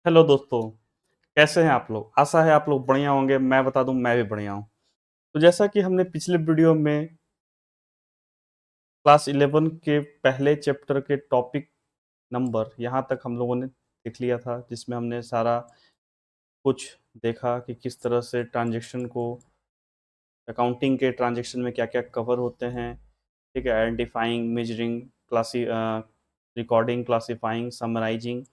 Hello दोस्तों, कैसे हैं आप लोग? आशा है आप लोग बढ़िया होंगे, मैं बता दूँ मैं भी बढ़िया हूँ। तो जैसा कि हमने पिछले वीडियो में क्लास 11 के पहले चैप्टर के टॉपिक नंबर यहाँ तक हम लोगों ने देख लिया था, जिसमें हमने सारा कुछ देखा कि किस तरह से ट्रांज़ैक्शन को अकाउंटिंग के ट्रांज़ैक्शन में क्या-क्या कवर होते हैं, ठीक है? आइडेंटिफाइंग, मेजरिंग, रिकॉर्डिंग, क्लासिफाइंग, समराइज़िंग,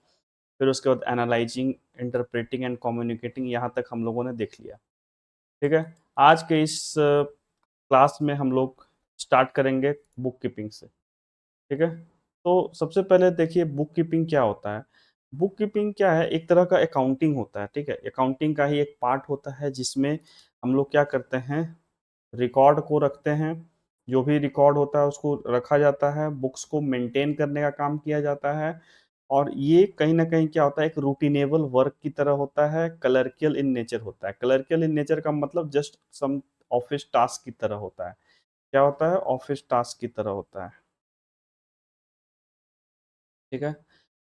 फिर उसके बाद एनालाइज़िंग, इंटरप्रेटिंग एंड कम्युनिकेटिंग यहाँ तक हम लोगों ने देख लिया। ठीक है? आज के इस क्लास में हम लोग स्टार्ट करेंगे बुक कीपिंग से, ठीक है? तो सबसे पहले देखिए बुक कीपिंग क्या होता है? बुक कीपिंग क्या है? एक तरह का अकाउंटिंग होता है, ठीक है? अकाउंटिंग का ही एक पार्ट होता है जिसमें हम लोग क्या करते हैं, रिकॉर्ड को रखते हैं, जो भी रिकॉर्ड होता है उसको रखा जाता है, बुक्स को मेंटेन करने का काम किया जाता है और ये कहीं न कहीं क्या होता है, एक रूटीनेबल वर्क की तरह होता है, क्लर्कियल इन नेचर होता है। क्लर्कियल इन नेचर का मतलब जस्ट सम ऑफिस टास्क की तरह होता है। क्या होता है? ऑफिस टास्क की तरह होता है। ठीक है?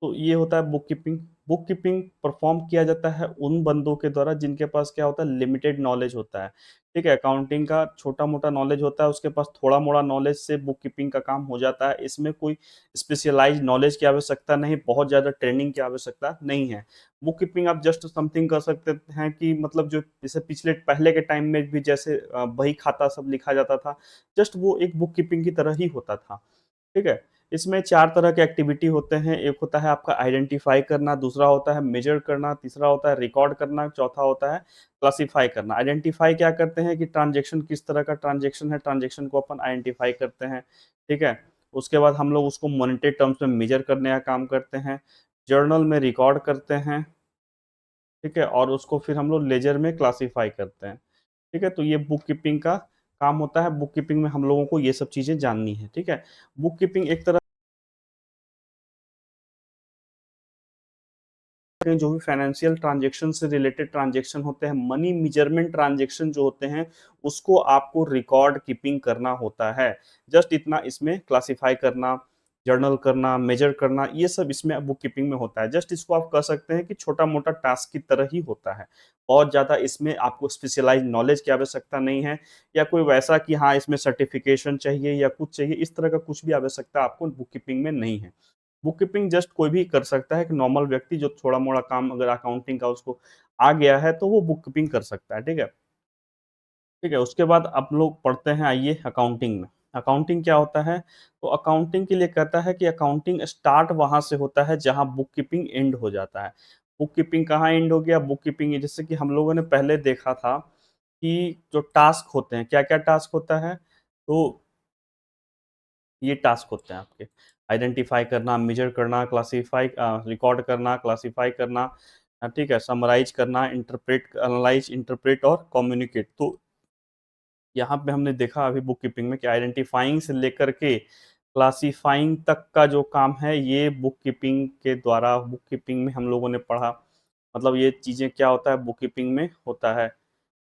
तो ये होता है book keeping. Book keeping perform किया जाता है उन बंदों के द्वारा जिनके पास क्या होता है लिमिटेड नॉलेज होता है। ठीक है? अकाउंटिंग का छोटा-मोटा नॉलेज होता है, उसके पास थोड़ा-मोड़ा नॉलेज से बुक कीपिंग का काम हो जाता है। इसमें कोई स्पेशलाइज़्ड नॉलेज की आवश्यकता नहीं, बहुत ज़्यादा ट्रेनिंग की आवश्यकता नहीं है। बुक कीपिंग आप जस्ट समथिंग कर सकते हैं कि मतलब जो जैसे पिछले पहले के टाइम में भी जैसे बही खाता सब लिखा जाता था, जस्ट वो एक बुक कीपिंग की तरह ही होता था। ठीक है? इसमें 4 तरह के एक्टिविटी होते हैं। एक होता है आपका आइडेंटिफ़ाई करना, दूसरा होता है मेज़र करना, तीसरा होता है रिकॉर्ड करना, चौथा होता है क्लासिफ़ाई करना। आइडेंटिफ़ाई क्या करते हैं कि ट्रांज़ैक्शन किस तरह का ट्रांज़ैक्शन है, ट्रांज़ैक्शन को अपन आइडेंटिफ़ाई करते हैं, ठीक है? उसके बाद हम लोग उसको मॉनेटरी टर्म्स में मेज़र करने का काम करते हैं, जर्नल में रिकॉर्ड करते हैं, ठीक है? और उसको फिर हम लोग लेजर में क्लासिफ़ाई करते हैं, ठीक है? तो ये बुक कीपिंग का काम होता है। बुक कीपिंग में हम लोगों को ये सब चीज़ें जाननी है, ठीक है? बुक कीपिंग एक तरह के जो भी फाइनेंशियल ट्रांज़ैक्शन से रिलेटेड ट्रांज़ैक्शन होते हैं, मनी मेजरमेंट ट्रांज़ैक्शन जो होते हैं, उसको आपको रिकॉर्ड कीपिंग करना होता है। जस्ट इतना इसमें क्लासिफ़ाई करना, जर्नल करना, मेज़र करना, ये सब इसमें बुक कीपिंग में होता है। जस्ट इसको आप कह सकते हैं कि छोटा-मोटा टास्क की तरह ही होता है। बहुत ज़्यादा इसमें आपको स्पेशलाइज़्ड नॉलेज की आवश्यकता नहीं है या कोई वैसा कि हाँ, इसमें सर्टिफ़िकेशन चाहिए या कुछ चाहिए, इस तरह का कुछ भी आवश्यकता आपको बुक कीपिंग में नहीं है। बुक कीपिंग जस्ट कोई भी कर सकता है, एक नॉर्मल व्यक्ति जो थोड़ा-मोड़ा काम अगर अकाउंटिंग का उसको आ गया है, तो वो बुक कीपिंग कर सकता है, ठीक है? ठीक है, उसके बाद आप लोग पढ़ते हैं आइए अकाउंटिंग में। अकाउंटिंग क्या होता है? तो अकाउंटिंग के लिए कहता है कि अकाउंटिंग स्टार्ट वहाँ से होता है जहाँ बुक कीपिंग एंड हो जाता है। बुक कीपिंग कहाँ एंड हो गया? बुक कीपिंग जैसे कि हम लोगों ने पहले देखा था कि जो टास्क होते हैं, क्या-क्या टास्क होता है? तो ये टास्क होते हैं आपके। आइडेंटिफ़ाई करना, मेज़र करना, रिकॉर्ड करना, क्लासिफ़ाई करना ठीक है? समराइज़ करना, एनालाइज़, इंटरप्रेट और कम्युनिकेट। तो यहाँ पे हमने देखा अभी बुक कीपिंग में कि आइडेंटिफ़ाइंग से लेकर के क्लासिफ़ाइंग तक का जो काम है, ये बुक कीपिंग के द्वारा बुक कीपिंग में हम लोगों ने पढ़ा। मतलब ये चीज़ें क्या होता है बुक कीपिंग में होता है।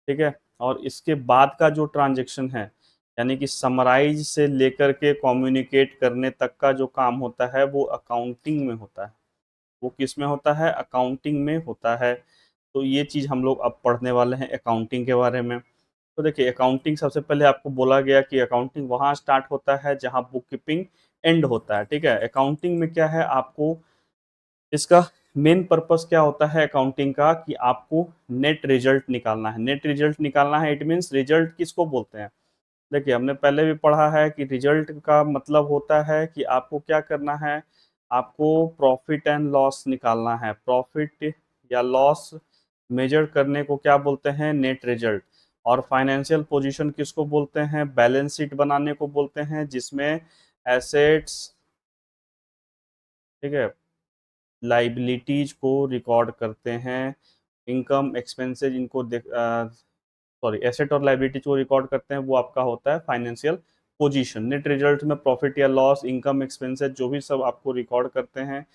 ठीक है? और इसके बाद का जो ट्रांज़ैक्शन है, यानी कि समराइज़ से लेकर के कम्युनिकेट करने तक का जो काम होता है, वो अकाउंटिंग में होता है। वो किसमें होता है? अकाउंटिंग में होता है। तो ये चीज़ हम लोग अब पढ़ने वाले हैं अकाउंटिंग के बारे में। तो देखिए अकाउंटिंग सबसे पहले आपको बोला गया कि अकाउंटिंग वहाँ स्टार्ट होता है जहाँ बुक कीपिंग एंड होता है, ठीक है? अकाउंटिंग में क्या है आपको इसका मेन पर्पस क्या होता है अकाउंटिंग का कि आपको नेट रिजल्ट निकालना है। नेट रिजल्ट निकालना है इट मीन्स रिजल्ट किसको बोलते हैं? देखिए हमने पहले भी पढ़ा है कि रिजल्ट का मतलब होता है कि आपको क्या करना है, आपको प्रॉफ़िट एंड लॉस निकालना है। प्रॉफ़िट या लॉस मेज़र करने को क्या बोलते हैं? Net result. और फाइनेंशियल पोज़ीशन किसको बोलते हैं? बैलेंस शीट बनाने को बोलते हैं जिसमें एसेट्स, ठीक है? लायबिलिटीज़ को रिकॉर्ड करते हैं, इनकम, एक्सपेंसेस इनको सॉरी एसेट और लायबिलिटीज़ को रिकॉर्ड करते हैं, वो आपका होता है फाइनेंशियल पोजीशन। नेट रिजल्ट में प्रॉफिट या लॉस, इनकम, एक्सपेंसेस जो भी सब आपको रिकॉर्ड करते हैं,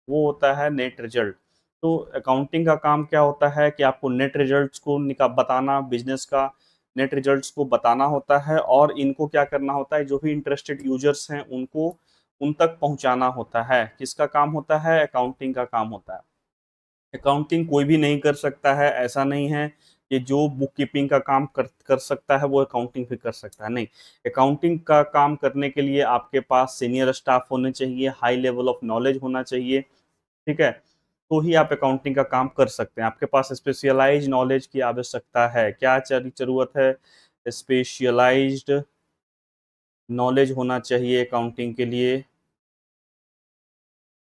वो होता है नेट रिजल्ट। तो अकाउंटिंग का काम क्या होता है कि आपको नेट रिजल्ट्स को बताना, बिज़नेस का नेट रिजल्ट्स को बताना होता है और इनको क्या करना होता है, जो भी इंटरेस्टेड यूज़र्स हैं, उनको उन तक पहुँचाना होता है। किसका काम होता है? अकाउंटिंग का काम होता है। अकाउंटिंग कोई भी नहीं कर सकता है, ऐसा नहीं है कि जो बुक कीपिंग का काम कर सकता है वो अकाउंटिंग भी कर सकता है, नहीं। अकाउंटिंग का काम करने के लिए आपके पास सीनियर स्टाफ होने चाहिए, हाई लेवल ऑफ नॉलेज होना चाहिए, ठीक है? तो ही आप अकाउंटिंग का काम कर सकते हैं। आपके पास स्पेशलाइज्ड नॉलेज की आवश्यकता है। क्या ज़रूरत है? स्पेशलाइज्ड नॉलेज होना चाहिए अकाउंटिंग के लिए,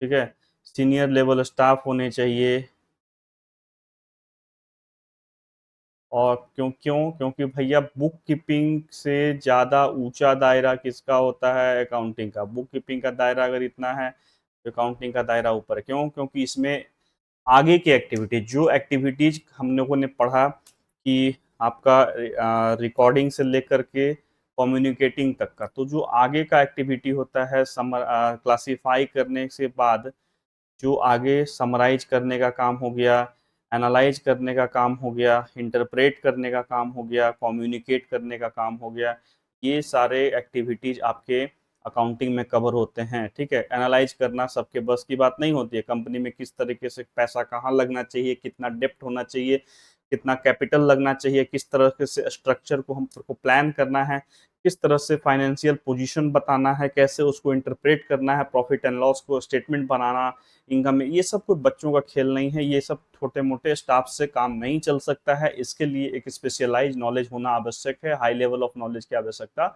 ठीक है? सीनियर लेवल स्टाफ होने चाहिए। और क्यों क्योंकि भैया बुक कीपिंग से ज़्यादा ऊंचा दायरा किसका होता है? अकाउंटिंग का। बुक कीपिंग का दायरा अगर इतना है तो अकाउंटिंग का दायरा ऊपर है। क्यों? क्योंकि इसमें आगे की एक्टिविटी, जो एक्टिविटीज हम लोगों ने पढ़ा कि आपका रिकॉर्डिंग से लेकर के कम्युनिकेटिंग तक का, तो जो आगे का एक्टिविटी होता है क्लासिफाई करने से बाद जो आगे समराइज करने का काम हो गया, एनालाइज करने का काम हो गया, इंटरप्रेट करने का काम हो गया, कम्युनिकेट करने का काम हो गया, ये सारे एक्टिविटीज आपके अकाउंटिंग में कवर होते हैं, ठीक है। एनालाइज करना सबके बस की बात नहीं होती है। कंपनी में किस तरीके से पैसा कहाँ लगना चाहिए, कितना डेप्ट होना चाहिए, कितना कैपिटल लगना चाहिए, किस तरह से स्ट्रक्चर को हमको प्लान करना है, किस तरह से फाइनेंशियल पोजीशन बताना है, कैसे उसको इंटरप्रेट करना है, प्रॉफिट एंड लॉस को स्टेटमेंट बनाना, इनकम में, ये सब कोई बच्चों का खेल नहीं है। ये सब छोटे मोटे स्टाफ से काम नहीं चल सकता है। इसके लिए एक स्पेशलाइज नॉलेज होना आवश्यक है, हाई लेवल ऑफ नॉलेज की आवश्यकता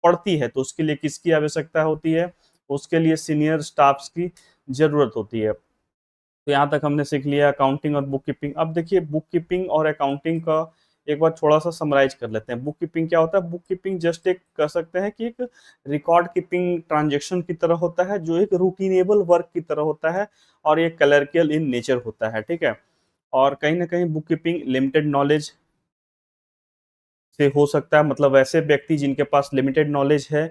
पड़ती है। तो उसके लिए किसकी आवश्यकता होती है? उसके लिए सीनियर स्टाफ्स की जरूरत होती है। तो यहाँ तक हमने सीख लिया अकाउंटिंग और बुक कीपिंग। अब देखिए बुक कीपिंग और अकाउंटिंग का एक बार थोड़ा सा समराइज कर लेते हैं। बुक कीपिंग क्या होता है? बुक कीपिंग जस्ट एक कह सकते हैं कि एक रिकॉर्ड कीपिंग ट्रांजेक्शन की तरह होता है, जो एक रूटीनेबल वर्क की तरह होता है और ये क्लर्कियल इन नेचर होता है, ठीक है। और कहीं ना कहीं बुक कीपिंग लिमिटेड नॉलेज से हो सकता है, मतलब वैसे व्यक्ति जिनके पास लिमिटेड नॉलेज है,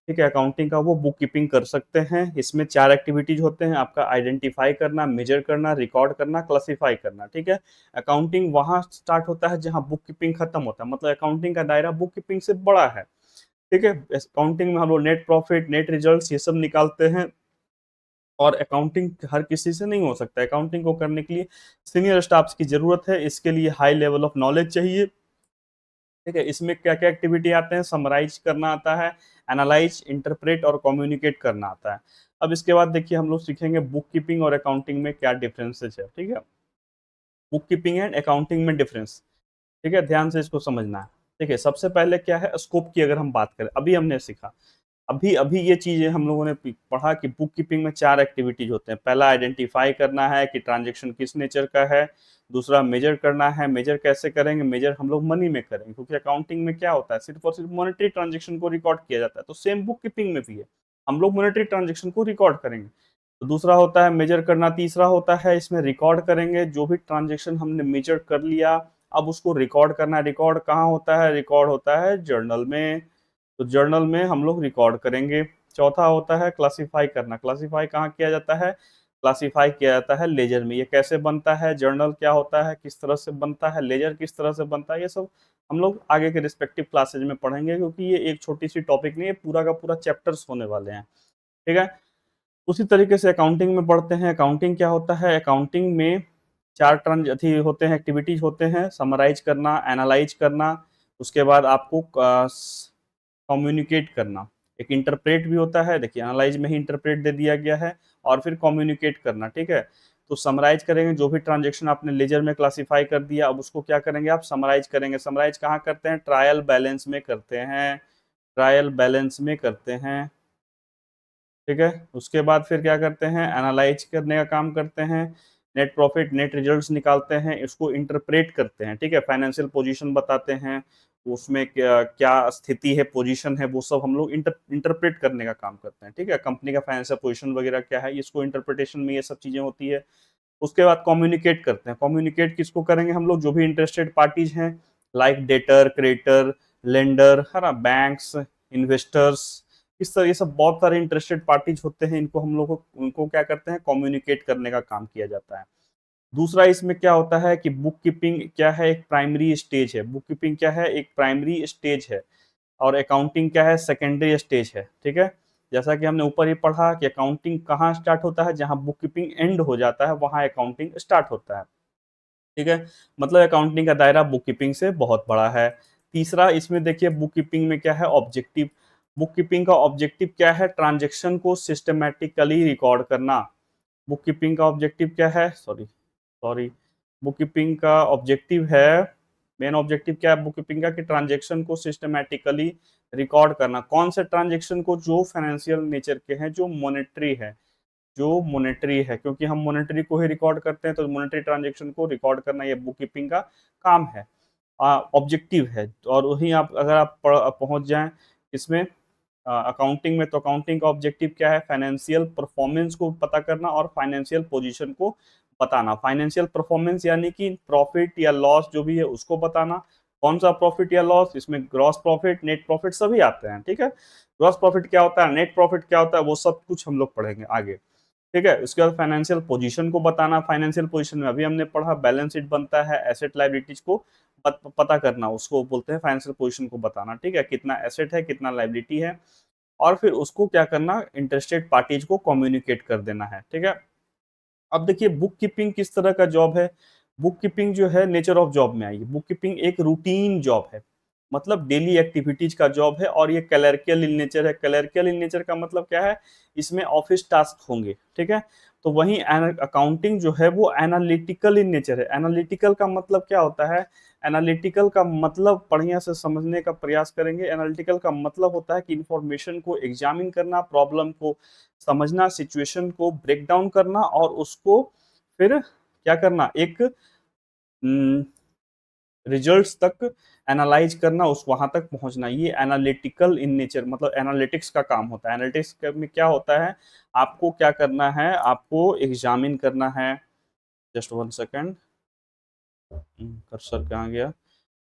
ठीक है, अकाउंटिंग का, वो बुक कीपिंग कर सकते हैं। इसमें 4 एक्टिविटीज होते हैं, आपका आइडेंटिफाई करना, मेजर करना, रिकॉर्ड करना, क्लासिफाई करना, ठीक है। अकाउंटिंग वहां स्टार्ट होता है जहां बुक कीपिंग खत्म होता है, मतलब अकाउंटिंग का दायरा बुक कीपिंग से बड़ा है, ठीक है। अकाउंटिंग में हम लोग नेट प्रॉफिट, नेट रिजल्ट्स ये सब निकालते हैं, और अकाउंटिंग हर किसी से नहीं हो सकता। अकाउंटिंग को करने के लिए सीनियर स्टाफ्स की जरूरत है, इसके लिए हाई लेवल ऑफ नॉलेज चाहिए, ठीक है। इसमें क्या क्या एक्टिविटी आते हैं? समराइज करना आता है, एनालाइज, इंटरप्रेट और कम्युनिकेट करना आता है। अब इसके बाद देखिए हम लोग सीखेंगे बुक कीपिंग और अकाउंटिंग में क्या डिफरेंसेस है, ठीक है। बुक कीपिंग एंड अकाउंटिंग में डिफरेंस, ठीक है, ध्यान से इसको समझना है। देखिए सबसे पहले क्या है, स्कोप की अगर हम बात करें, अभी हमने सीखा, अभी अभी ये चीजें हम लोगों ने पढ़ा कि बुक कीपिंग में 4 एक्टिविटीज होते हैं। पहला आइडेंटिफाई करना है कि ट्रांजेक्शन किस नेचर का है। दूसरा मेजर करना है, मेजर कैसे करेंगे? मेजर हम लोग मनी में करेंगे, क्योंकि अकाउंटिंग में क्या होता है, सिर्फ और सिर्फ मॉनेटरी ट्रांजेक्शन को रिकॉर्ड किया जाता है। तो सेम बुक कीपिंग में भी है, हम लोग मॉनेटरी ट्रांजेक्शन को रिकॉर्ड करेंगे। तो दूसरा होता है मेजर करना, तीसरा होता है इसमें रिकॉर्ड करेंगे, जो भी ट्रांजेक्शन हमने मेजर कर लिया अब उसको रिकॉर्ड करना है। रिकॉर्ड कहाँ होता है? रिकॉर्ड होता है जर्नल में, तो जर्नल में हम लोग रिकॉर्ड करेंगे। चौथा होता है क्लासिफाई करना। क्लासिफाई कहाँ किया जाता है? क्लासिफाई किया जाता है लेजर में। ये कैसे बनता है? जर्नल क्या होता है, किस तरह से बनता है, लेजर किस तरह से बनता है, ये सब हम लोग आगे के रिस्पेक्टिव क्लासेज में पढ़ेंगे, क्योंकि ये एक छोटी सी टॉपिक नहीं है, पूरा का पूरा चैप्टर्स होने वाले हैं, ठीक है। उसी तरीके से अकाउंटिंग में पढ़ते हैं। अकाउंटिंग क्या होता है? अकाउंटिंग में 4 टर्न अथी होते हैं, एक्टिविटीज होते हैं, समराइज करना, एनालाइज करना, उसके बाद आपको कम्युनिकेट करना, एक इंटरप्रेट भी होता है। देखिए एनालाइज में ही इंटरप्रेट दे दिया गया है, और फिर कम्युनिकेट करना, ठीक है। तो समराइज करेंगे, जो भी ट्रांजेक्शन आपने लेजर में क्लासिफाई कर दिया, अब उसको क्या करेंगे आप? समराइज करेंगे। समराइज कहाँ करते हैं? ट्रायल बैलेंस में करते हैं, ट्रायल बैलेंस में करते हैं, ठीक है। उसके बाद फिर क्या करते हैं? एनालाइज करने का काम करते हैं, नेट प्रॉफिट, नेट रिजल्ट्स निकालते हैं, इसको इंटरप्रेट करते हैं, ठीक है। फाइनेंशियल पोजीशन बताते हैं, उसमें क्या क्या स्थिति है, पोजीशन है, वो सब हम लोग इंटरप्रेट करने का काम करते हैं, ठीक है। कंपनी का फाइनेंशियल पोजीशन वगैरह क्या है, इसको इंटरप्रिटेशन में ये सब चीजें होती है। उसके बाद कम्युनिकेट करते हैं। कम्युनिकेट किसको करेंगे हम लोग? जो भी इंटरेस्टेड पार्टीज हैं, लाइक डेटर, क्रेडिटर, लेंडर, है ना, बैंक्स, इन्वेस्टर्स, इस तरह ये सब बहुत सारे इंटरेस्टेड पार्टीज होते हैं, इनको हम लोग को उनको क्या करते हैं? कम्युनिकेट करने का काम किया जाता है। दूसरा इसमें क्या होता है कि बुक कीपिंग क्या है? एक प्राइमरी स्टेज है। बुक कीपिंग क्या है? एक प्राइमरी स्टेज है, और अकाउंटिंग क्या है? सेकेंडरी स्टेज है, ठीक है। जैसा कि हमने ऊपर ही पढ़ा कि अकाउंटिंग कहाँ स्टार्ट होता है? जहां बुक कीपिंग एंड हो जाता है वहां अकाउंटिंग स्टार्ट होता है। ठीक है? मतलब अकाउंटिंग का दायरा बुक कीपिंग से बहुत बड़ा है। तीसरा इसमें देखिए बुक कीपिंग में क्या है ऑब्जेक्टिव। बुक कीपिंग का ऑब्जेक्टिव क्या है? ट्रांज़ैक्शन को सिस्टमैटिकली रिकॉर्ड करना। बुक कीपिंग का ऑब्जेक्टिव क्या है? Sorry, sorry. बुक कीपिंग का ऑब्जेक्टिव है, मेन ऑब्जेक्टिव क्या है बुक कीपिंग का कि ट्रांज़ैक्शन को सिस्टमैटिकली रिकॉर्ड करना। कौन से ट्रांज़ैक्शन को? जो फाइनेंशियल नेचर के हैं, जो मॉनेटरी है। जो मॉनेटरी है, क्योंकि हम मॉनेटरी को ही रिकॉर्ड करते हैं, तो मॉनेटरी ट्रांजैक्शन को रिकॉर्ड करना ये बुक कीपिंग का काम है, ऑब्जेक्टिव है। और वहीं आप अगर आप पहुंच जाएं इसमें अकाउंटिंग में, तो अकाउंटिंग का ऑब्जेक्टिव क्या है? फाइनेंशियल परफॉर्मेंस को पता करना और फाइनेंशियल पोजीशन को बताना। फाइनेंशियल परफॉर्मेंस यानी कि प्रॉफिट या लॉस जो भी है उसको बताना। कौन सा प्रॉफिट या लॉस? इसमें ग्रॉस प्रॉफिट, नेट प्रॉफिट सभी आते हैं, ठीक है। ग्रॉस प्रॉफिट क्या होता है, नेट प्रॉफिट क्या होता है, वो सब कुछ हम लोग पढ़ेंगे आगे, ठीक है। उसके बाद फाइनेंशियल पोजीशन को बताना। फाइनेंशियल पोजीशन में अभी हमने पढ़ा बैलेंस शीट बनता है, एसेट लायबिलिटीज को पता करना, उसको बोलते हैं फाइनेंशियल पोजीशन को बताना, ठीक है। कितना एसेट है, कितना लायबिलिटी है, और फिर उसको क्या करना, इंटरेस्टेड पार्टीज को कम्युनिकेट कर देना है, ठीक है। अब देखिए बुक कीपिंग किस तरह का जॉब है। बुक कीपिंग जो है नेचर ऑफ जॉब में आइए, बुक कीपिंग एक रूटीन जॉब है, मतलब डेली एक्टिविटीज का जॉब है, और ये क्लर्कियल इन नेचर है। क्लर्कियल इन नेचर का मतलब क्या है? इसमें ऑफिस टास्क होंगे, ठीक है। तो वहीं अकाउंटिंग जो है वो एनालिटिकल इन नेचर है। एनालिटिकल का मतलब क्या होता है? एनालिटिकल का मतलब बढ़िया से समझने का प्रयास करेंगे। एनालिटिकल का मतलब होता है कि इंफॉर्मेशन को एग्जामिन करना, प्रॉब्लम को समझना, सिचुएशन को ब्रेक डाउन करना, और उसको फिर क्या करना, एक रिजल्ट्स तक एनालाइज करना, उस वहां तक पहुंचना। ये एनालिटिकल इन नेचर, मतलब एनालिटिक्स का काम होता है। एनालिटिक्स में क्या होता है? आपको क्या करना है? आपको एग्जामिन करना है। जस्ट वन सेकेंड, कर्सर कहाँ गया?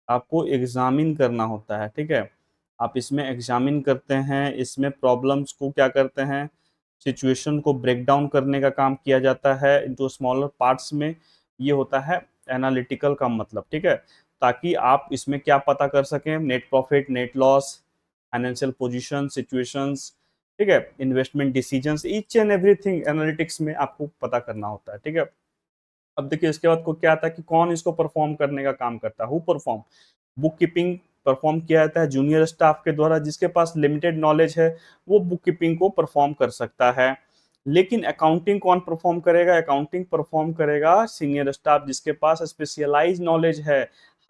आपको एग्जामिन करना होता है, ठीक है। आप इसमें एग्जामिन करते हैं, इसमें प्रॉब्लम्स को क्या करते हैं, सिचुएशन को ब्रेक डाउन करने का काम किया जाता है इनटू स्मॉलर पार्ट्स में। ये होता है एनालिटिकल का मतलब, ठीक है। ताकि आप इसमें क्या पता कर सकें, net profit, net loss, financial position, situations, ठीक है, investment decisions, each and everything analytics में आपको पता करना होता है, ठीक है। अब देखिए इसके बाद को क्या आता है कि कौन इसको परफॉर्म करने का काम करता है, who perform. Book keeping perform किया जाता है जूनियर स्टाफ के द्वारा, जिसके पास लिमिटेड नॉलेज है वो बुक कीपिंग को परफॉर्म कर सकता है। लेकिन अकाउंटिंग कौन परफॉर्म करेगा? अकाउंटिंग परफॉर्म करेगा सीनियर स्टाफ, जिसके पास स्पेशलाइज नॉलेज है,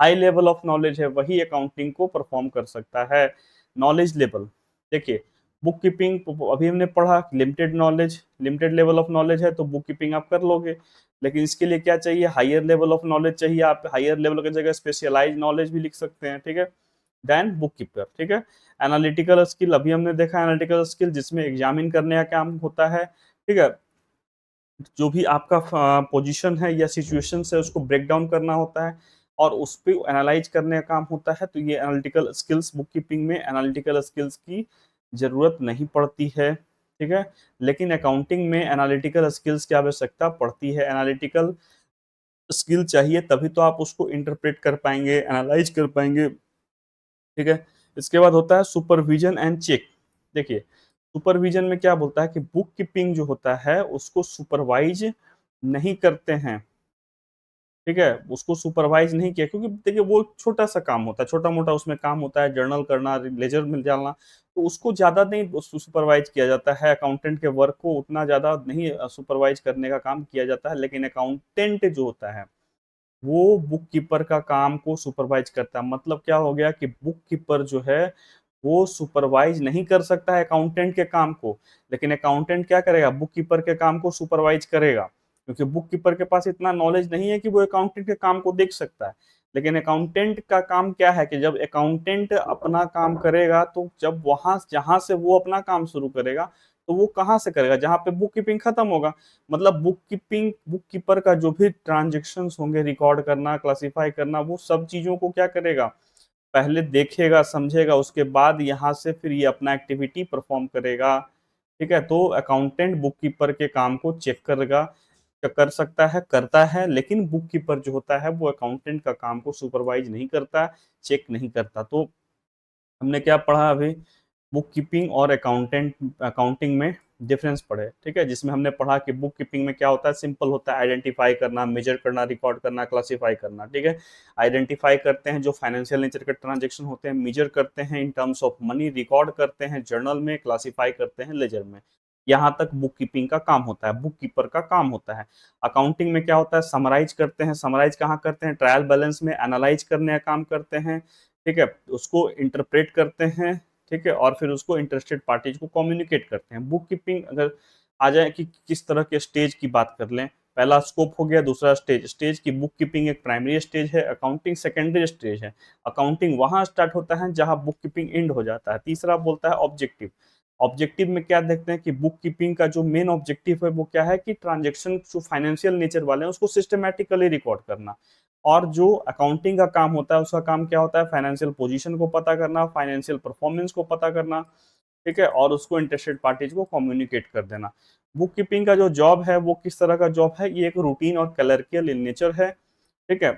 हाई लेवल ऑफ नॉलेज है, वही अकाउंटिंग को परफॉर्म कर सकता है। नॉलेज लेवल देखिए, बुक कीपिंग अभी हमने पढ़ा limited knowledge, limited level of knowledge है तो बुक कीपिंग आप कर लोगे। लेकिन इसके लिए क्या चाहिए? हायर लेवल ऑफ नॉलेज चाहिए। आप हायर लेवल की जगह स्पेशलाइज नॉलेज भी लिख सकते हैं, ठीक है, देन बुक कीपर, ठीक है। एनालिटिकल स्किल अभी हमने देखा, एनालिटिकल स्किल जिसमें एग्जामिन करने का काम होता है, ठीक है। जो भी आपका पोजीशन है या सिचुएशन है उसको ब्रेक डाउन करना होता है और उस पर एनालाइज करने का काम होता है। तो ये एनालिटिकल स्किल्स, बुक कीपिंग में एनालिटिकल स्किल्स की जरूरत नहीं पड़ती है, ठीक है। लेकिन अकाउंटिंग में एनालिटिकल स्किल्स की आवश्यकता पड़ती है। एनालिटिकल स्किल चाहिए तभी तो आप उसको इंटरप्रेट कर पाएंगे, एनालाइज कर पाएंगे, ठीक है। इसके बाद होता है सुपरविजन एंड चेक। देखिए सुपरविजन में क्या बोलता है कि बुक कीपिंग जो होता है उसको सुपरवाइज नहीं करते हैं, ठीक है। उसको सुपरवाइज नहीं किया, क्योंकि देखिए वो छोटा सा काम होता है, छोटा मोटा उसमें काम होता है, जर्नल करना, लेजर में डालना, तो उसको ज्यादा नहीं सुपरवाइज किया जाता है। अकाउंटेंट के वर्क को उतना ज्यादा नहीं सुपरवाइज करने का काम किया जाता है। लेकिन अकाउंटेंट जो होता है वो बुक कीपर का काम को सुपरवाइज करता है। मतलब क्या हो गया कि बुक कीपर जो है वो सुपरवाइज नहीं कर सकता है अकाउंटेंट के काम को, लेकिन अकाउंटेंट क्या करेगा? बुक कीपर के काम को सुपरवाइज करेगा, क्योंकि बुक कीपर के पास इतना नॉलेज नहीं है कि वो अकाउंटेंट के काम को देख सकता है। लेकिन अकाउंटेंट का काम क्या है कि जब अकाउंटेंट अपना काम करेगा, तो जब वहां जहां से वो अपना काम शुरू करेगा, तो वो कहाँ से करेगा? जहां पे बुक कीपिंग खत्म होगा। मतलब बुक कीपर का जो भी ट्रांजेक्शन होंगे, रिकॉर्ड करना, क्लासिफाई करना, वो सब चीजों को क्या करेगा? पहले देखेगा, समझेगा, उसके बाद यहाँ से फिर ये अपना एक्टिविटी परफॉर्म करेगा, ठीक है। तो अकाउंटेंट बुक कीपर के काम को चेक करेगा, कर सकता है, करता है। लेकिन बुक कीपर जो होता है वो अकाउंटेंट का काम को सुपरवाइज नहीं करता, चेक नहीं करता। तो हमने क्या पढ़ा अभी? बुक कीपिंग और अकाउंटिंग में डिफरेंस पढ़े, ठीक है, जिसमें हमने पढ़ा कि बुक कीपिंग में क्या होता है, सिंपल होता है आइडेंटिफाई करना, मेजर करना, रिकॉर्ड करना, क्लासिफाई करना, ठीक है। आइडेंटिफाई करते हैं जो फाइनेंशियल नेचर के ट्रांजेक्शन होते हैं, मेजर करते हैं in terms of money, record करते हैं जर्नल में, क्लासिफाई करते हैं लेजर में। यहाँ तक बुक कीपिंग का काम होता है, बुक कीपर का काम होता है। अकाउंटिंग में क्या होता है, समराइज करते हैं, समराइज कहाँ करते हैं, ट्रायल बैलेंस में एनालाइज करने का काम करते हैं, ठीक है, उसको इंटरप्रेट करते हैं, ठीक है, और फिर उसको इंटरेस्टेड पार्टीज को कम्युनिकेट करते हैं। बुक कीपिंग अगर आ जाए कि किस तरह के स्टेज की बात कर लें, पहला स्कोप हो गया, दूसरा स्टेज। स्टेज की बुक कीपिंग एक प्राइमरी स्टेज है, अकाउंटिंग सेकेंडरी स्टेज है। अकाउंटिंग वहां स्टार्ट होता है जहां बुक कीपिंग एंड हो जाता है। तीसरा बोलता है ऑब्जेक्टिव। ऑब्जेक्टिव में क्या देखते हैं कि बुक कीपिंग का जो मेन ऑब्जेक्टिव है वो क्या है कि ट्रांजेक्शन जो फाइनेंशियल नेचर वाले हैं उसको सिस्टमैटिकली रिकॉर्ड करना। और जो अकाउंटिंग का काम होता है उसका काम क्या होता है, फाइनेंशियल पोजीशन को पता करना, फाइनेंशियल परफॉर्मेंस को पता करना, ठीक है, और उसको इंटरेस्टेड पार्टीज को कम्युनिकेट कर देना। बुक कीपिंग का जो जॉब है वो किस तरह का जॉब है, ये एक रूटीन और क्लर्कियल इन नेचर है, ठीक है,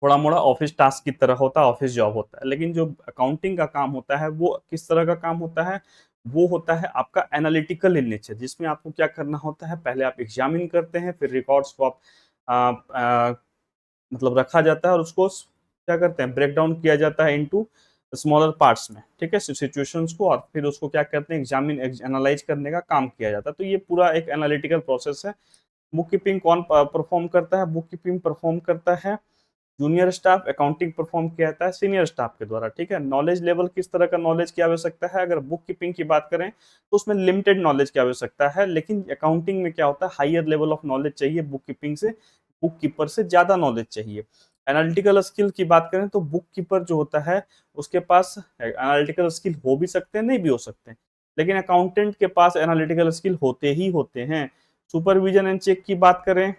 थोड़ा मोड़ा ऑफिस टास्क की तरह होता है, ऑफिस जॉब होता है। लेकिन जो अकाउंटिंग का काम होता है वो किस तरह का काम होता है, वो होता है आपका एनालिटिकल इन नेचर, जिसमें आपको क्या करना होता है, पहले आप एग्जामिन करते हैं, फिर रिकॉर्ड्स को आप आ, आ, मतलब रखा जाता है और उसको क्या करते हैं, ब्रेक डाउन किया जाता है इनटू स्मॉलर पार्ट्स में, ठीक है, सिचुएशंस को, और फिर उसको क्या करते हैं, एग्जामिन एनालाइज करने का काम किया जाता है। तो ये पूरा एक एनालिटिकल प्रोसेस है। बुक कीपिंग कौन परफॉर्म करता है, बुक कीपिंग परफॉर्म करता है जूनियर स्टाफ, अकाउंटिंग परफॉर्म किया जाता है सीनियर स्टाफ के द्वारा, ठीक है। नॉलेज लेवल किस तरह का नॉलेज की आवश्यकता है, अगर बुक कीपिंग की बात करें तो उसमें लिमिटेड नॉलेज की आवश्यकता है, लेकिन अकाउंटिंग में क्या होता है, हायर लेवल ऑफ नॉलेज चाहिए, बुक कीपिंग से, बुक कीपर से ज्यादा नॉलेज चाहिए। एनालिटिकल स्किल की बात करें तो बुक कीपर जो होता है उसके पास एनालिटिकल स्किल हो भी सकते हैं, नहीं भी हो सकते हैं, लेकिन अकाउंटेंट के पास एनालिटिकल स्किल होते ही होते हैं। सुपरविजन एंड चेक की बात करें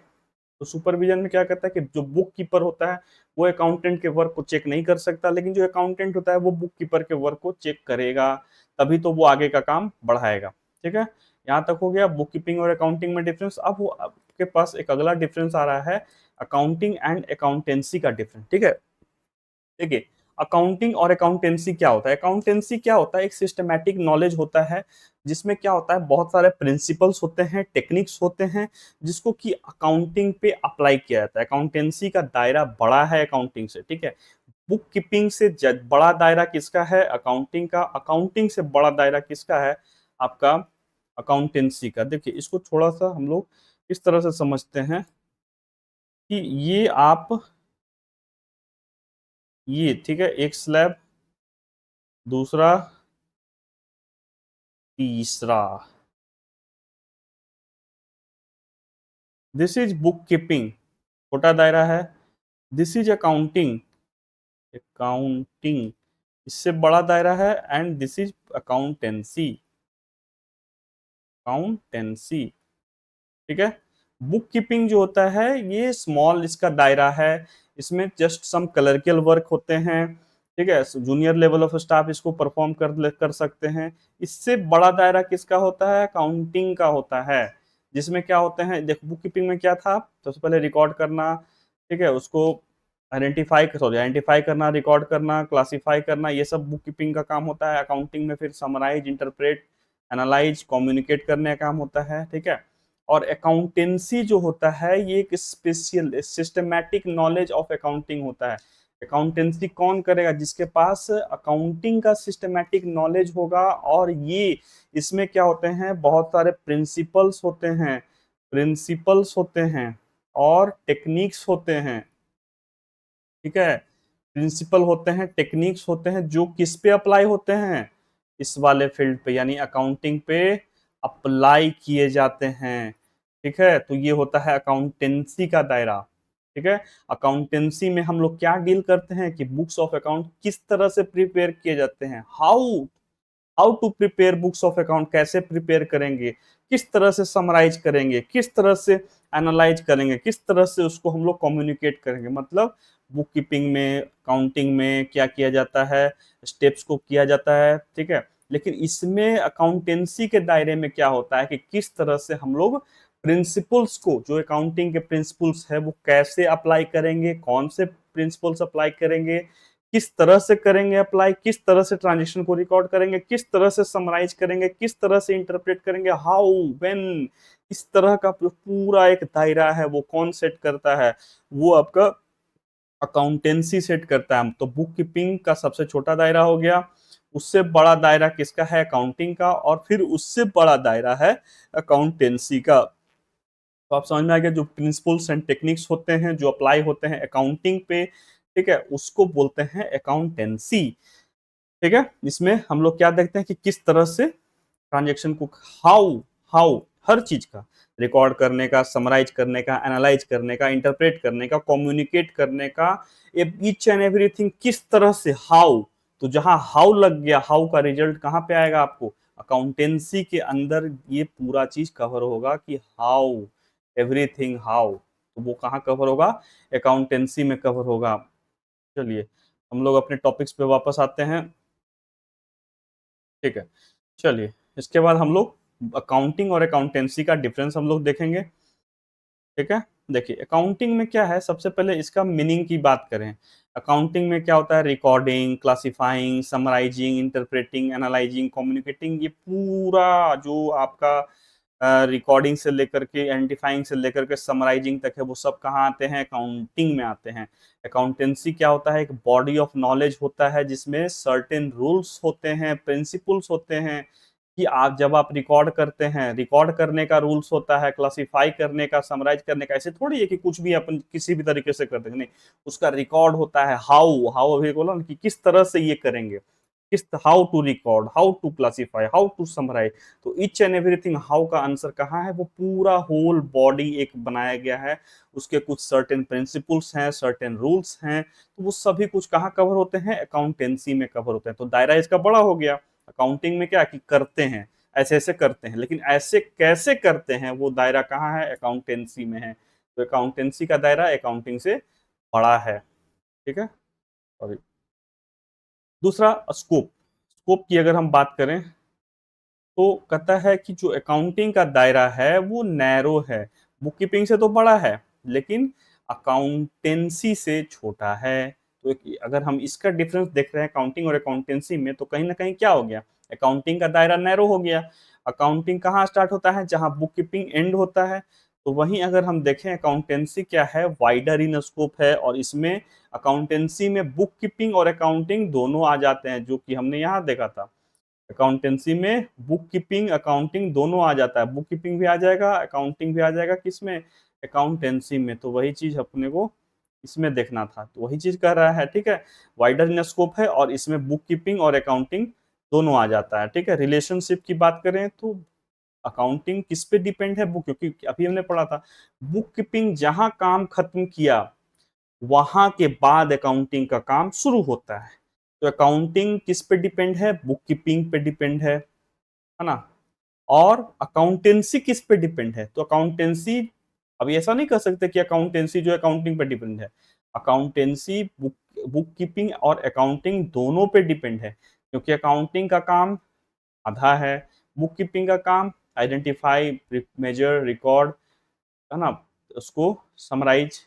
तो सुपरविजन में क्या करता है कि जो बुक कीपर होता है वो अकाउंटेंट के वर्क को चेक नहीं कर सकता, लेकिन जो अकाउंटेंट होता है वो बुक कीपर के वर्क को चेक करेगा, तभी तो वो आगे का काम बढ़ाएगा, ठीक है। यहाँ तक हो गया बुक कीपिंग और अकाउंटिंग में डिफरेंस। अब वो आपके पास एक अगला डिफरेंस आ रहा है, अकाउंटिंग एंड अकाउंटेंसी का डिफरेंस, ठीक है। देखिए, अकाउंटिंग और अकाउंटेंसी क्या होता है, अकाउंटेंसी क्या होता है, एक सिस्टमैटिक नॉलेज होता है जिसमें क्या होता है, बहुत सारे प्रिंसिपल्स होते हैं, टेक्निक्स होते हैं, जिसको कि अकाउंटिंग पे अप्लाई किया जाता है। अकाउंटेंसी का दायरा बड़ा है अकाउंटिंग से, ठीक है। बुक कीपिंग से बड़ा दायरा किसका है, अकाउंटिंग का। अकाउंटिंग से बड़ा दायरा किसका है, आपका अकाउंटेंसी का। देखिए, इसको थोड़ा सा हम लोग इस तरह से समझते हैं कि ये आप, ये ठीक है, एक स्लैब, दूसरा, तीसरा, दिस इज बुक कीपिंग, छोटा दायरा है। दिस इज अकाउंटिंग, अकाउंटिंग इससे बड़ा दायरा है। And this is accountancy, accountancy, ठीक है। बुक कीपिंग जो होता है ये स्मॉल इसका दायरा है, इसमें जस्ट सम क्लर्कियल वर्क होते हैं, ठीक है, जूनियर लेवल ऑफ स्टाफ इसको परफॉर्म कर सकते हैं। इससे बड़ा दायरा किसका होता है, अकाउंटिंग का होता है, जिसमें क्या होते हैं, देखो बुक कीपिंग में क्या था, सबसे पहले रिकॉर्ड करना, ठीक है, उसको आइडेंटिफाई करना, रिकॉर्ड करना, क्लासिफाई करना, ये सब बुक कीपिंग का काम होता है। अकाउंटिंग में फिर समराइज, इंटरप्रेट, एनालाइज, कम्युनिकेट करने का काम होता है, ठीक है। और अकाउंटेंसी जो होता है ये एक special systematic knowledge of accounting होता है। अकाउंटेंसी कौन करेगा, जिसके पास अकाउंटिंग का सिस्टमैटिक नॉलेज होगा। और ये इसमें क्या होते हैं, बहुत सारे प्रिंसिपल्स होते हैं, प्रिंसिपल्स होते हैं और टेक्निक्स होते हैं, ठीक है। प्रिंसिपल होते हैं, टेक्निक्स होते हैं, जो किस पे अप्लाई होते हैं, इस वाले फील्ड पे यानी अकाउंटिंग पे अप्लाई किए जाते हैं, ठीक है। तो ये होता है अकाउंटेंसी का दायरा, ठीक है। अकाउंटेंसी में हम लोग क्या डील करते हैं कि बुक्स ऑफ अकाउंट किस तरह से प्रिपेयर किए जाते हैं, how how to prepare books of account, कैसे प्रिपेयर करेंगे, किस तरह से समराइज करेंगे, किस तरह से एनालाइज करेंगे, किस तरह से उसको हम लोग कम्युनिकेट करेंगे। मतलब बुक कीपिंग में, अकाउंटिंग में क्या किया जाता है, स्टेप्स को किया जाता है, ठीक है। लेकिन इसमें अकाउंटेंसी के दायरे में क्या होता है कि किस तरह से हम लोग प्रिंसिपल्स को, जो अकाउंटिंग के प्रिंसिपल्स है वो कैसे अप्लाई करेंगे, कौन से प्रिंसिपल्स अप्लाई करेंगे, किस तरह से करेंगे अप्लाई, किस तरह से ट्रांजेक्शन को रिकॉर्ड करेंगे, किस तरह से समराइज करेंगे, किस तरह से इंटरप्रेट करेंगे, हाउ, व्हेन, इस तरह का जो पूरा एक दायरा है वो कौन सेट करता है, वो आपका अकाउंटेंसी सेट करता है। तो बुक कीपिंग का सबसे छोटा दायरा हो गया, उससे बड़ा दायरा किसका है, अकाउंटिंग का, और फिर उससे बड़ा दायरा है अकाउंटेंसी का। तो आप समझ में आ गया, जो प्रिंसिपल्स एंड टेक्निक्स होते हैं जो अप्लाई होते हैं अकाउंटिंग पे, ठीक है, उसको बोलते हैं अकाउंटेंसी। ठीक है, इसमें हम लोग क्या देखते हैं कि किस तरह से ट्रांजेक्शन को, हाउ, हाउ हर चीज का रिकॉर्ड करने का, समराइज करने का, एनालाइज करने का, इंटरप्रेट करने का, कम्युनिकेट करने का, ईच एंड एवरीथिंग किस तरह से, हाउ। तो जहां हाउ लग गया, हाउ का रिजल्ट कहां पे आएगा आपको, अकाउंटेंसी के अंदर ये पूरा चीज कवर होगा कि हाउ, एवरीथिंग हाउ, तो वो कहाँ कवर होगा, अकाउंटेंसी में कवर होगा। चलिए हम लोग अपने टॉपिक्स पे वापस आते हैं। ठीक है, चलिए इसके बाद हम लोग अकाउंटिंग और अकाउंटेंसी का डिफरेंस हम लोग देखेंगे। ठीक है, देखिए अकाउंटिंग में क्या है, सबसे पहले इसका मीनिंग की बात करें। अकाउंटिंग में क्या होता है, recording, classifying, summarising, interpreting, analysing, communicating, ये पूरा जो आपका रिकॉर्डिंग से लेकर के आइडेंटिफाइंग से लेकर के समराइजिंग तक है, वो सब कहाँ आते हैं, अकाउंटिंग में आते हैं। अकाउंटेंसी क्या होता है, एक बॉडी ऑफ नॉलेज होता है जिसमें सर्टेन रूल्स होते हैं, प्रिंसिपल्स होते हैं, कि आप जब आप रिकॉर्ड करते हैं, रिकॉर्ड करने का रूल्स होता है, क्लासिफाई करने का, समराइज करने का, ऐसे थोड़ी है कि कुछ भी अपन किसी भी तरीके से कर देंगे, नहीं, उसका रिकॉर्ड होता है। हाउ, हाउ अभी बोला ना कि किस तरह से ये करेंगे, किस, how to record, how to classify, how to summarise. तो ईच एंड एवरीथिंग हाउ का आंसर कहाँ है, वो पूरा होल बॉडी एक बनाया गया है, उसके कुछ सर्टेन प्रिंसिपल्स हैं, सर्टेन रूल्स हैं, तो वो सभी कुछ कहाँ कवर होते हैं, अकाउंटेंसी में कवर होते हैं। तो दायरा इसका बड़ा हो गया। अकाउंटिंग में क्या कि करते हैं, ऐसे ऐसे करते हैं, लेकिन ऐसे कैसे करते हैं वो दायरा कहाँ है, अकाउंटेंसी में है। तो अकाउंटेंसी का दायरा अकाउंटिंग से बड़ा है। ठीक है, और दूसरा स्कोप, स्कोप की अगर हम बात करें तो कहता है कि जो अकाउंटिंग का दायरा है वो नैरो है, बुक कीपिंग से तो बड़ा है लेकिन अकाउंटेंसी से छोटा है। तो अगर हम इसका डिफरेंस देख रहे हैं अकाउंटिंग और अकाउंटेंसी में, तो कहीं ना कहीं क्या हो गया, अकाउंटिंग का दायरा नैरो हो गया। अकाउंटिंग कहाँ स्टार्ट होता है, जहां बुक कीपिंग एंड होता है। तो वहीं अगर हम देखें अकाउंटेंसी क्या है, वाइडर इन स्कोप है, और इसमें अकाउंटेंसी में बुक कीपिंग और अकाउंटिंग दोनों आ जाते हैं, जो कि हमने यहाँ देखा था। अकाउंटेंसी में बुक कीपिंग अकाउंटिंग दोनों आ जाता है, बुक कीपिंग भी आ जाएगा, अकाउंटिंग भी आ जाएगा, किसमें, अकाउंटेंसी में। तो वही चीज अपने को इसमें देखना था, तो वही चीज कर रहा है। ठीक है, वाइडर इन स्कोप है और इसमें बुक कीपिंग और अकाउंटिंग दोनों आ जाता है। ठीक है, रिलेशनशिप की बात करें तो अकाउंटिंग किस पे डिपेंड है, बुक, क्योंकि अभी हमने पढ़ा था बुक कीपिंग जहां काम खत्म किया वहां के बाद अकाउंटिंग का काम शुरू होता है। तो अकाउंटिंग किस पे डिपेंड है, बुक कीपिंग पे डिपेंड है ना। और अकाउंटेंसी किस पे डिपेंड है, तो अकाउंटेंसी, अभी ऐसा नहीं कर सकते कि अकाउंटेंसी जो है अकाउंटिंग पे डिपेंड है। अकाउंटेंसी बुक बुक कीपिंग और अकाउंटिंग दोनों पे डिपेंड है, क्योंकि अकाउंटिंग का काम आधा है, बुक कीपिंग का काम आइडेंटिफाई, मेजर, रिकॉर्ड, है ना, उसको समराइज